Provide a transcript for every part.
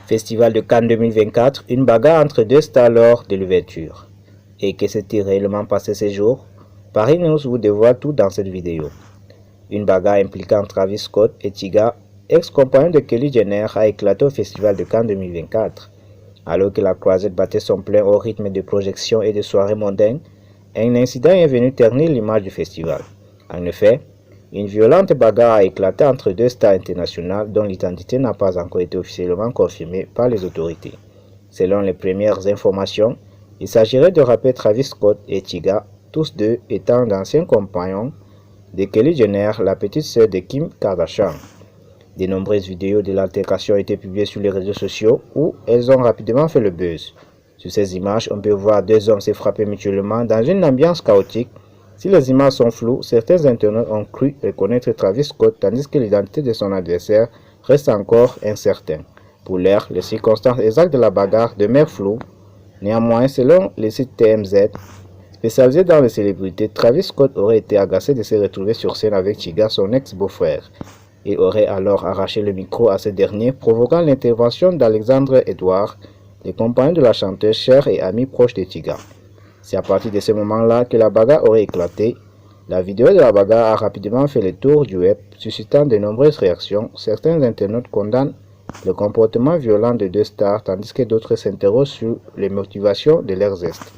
Festival de Cannes 2024, une bagarre entre deux stars lors de l'ouverture. Et que s'est-il réellement passé ces jours? Paris News vous dévoile tout dans cette vidéo. Une bagarre impliquant Travis Scott et Tyga, ex-compagnon de Kylie Jenner, a éclaté au Festival de Cannes 2024. Alors que la croisette battait son plein au rythme de projections et de soirées mondaines, un incident est venu ternir l'image du festival. En effet, une violente bagarre a éclaté entre deux stars internationales dont l'identité n'a pas encore été officiellement confirmée par les autorités. Selon les premières informations, il s'agirait de rappeurs Travis Scott et Tyga, tous deux étant d'anciens compagnons de Kylie Jenner, la petite sœur de Kim Kardashian. De nombreuses vidéos de l'altercation ont été publiées sur les réseaux sociaux où elles ont rapidement fait le buzz. Sur ces images, on peut voir deux hommes se frapper mutuellement dans une ambiance chaotique. Si les images sont floues, certains internautes ont cru reconnaître Travis Scott tandis que l'identité de son adversaire reste encore incertaine. Pour l'heure, les circonstances exactes de la bagarre demeurent floues. Néanmoins, selon le site TMZ, spécialisé dans les célébrités, Travis Scott aurait été agacé de se retrouver sur scène avec Tyga, son ex-beau-frère. Il aurait alors arraché le micro à ce dernier, provoquant l'intervention d'Alexandre Edouard, le compagnon de la chanteuse, cher et ami proche de Tyga. C'est à partir de ce moment-là que la bagarre aurait éclaté. La vidéo de la bagarre a rapidement fait le tour du web, suscitant de nombreuses réactions. Certains internautes condamnent le comportement violent de deux stars, tandis que d'autres s'interrogent sur les motivations de leurs gestes.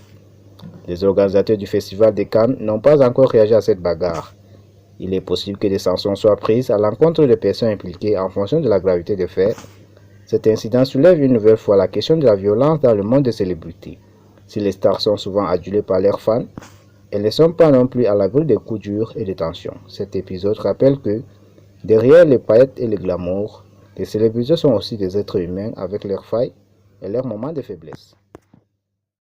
Les organisateurs du Festival de Cannes n'ont pas encore réagi à cette bagarre. Il est possible que des sanctions soient prises à l'encontre des personnes impliquées en fonction de la gravité des faits. Cet incident soulève une nouvelle fois la question de la violence dans le monde des célébrités. Si les stars sont souvent adulées par leurs fans, elles ne sont pas non plus à l'abri de coups durs et de tensions. Cet épisode rappelle que, derrière les paillettes et le glamour, les célébrités sont aussi des êtres humains avec leurs failles et leurs moments de faiblesse.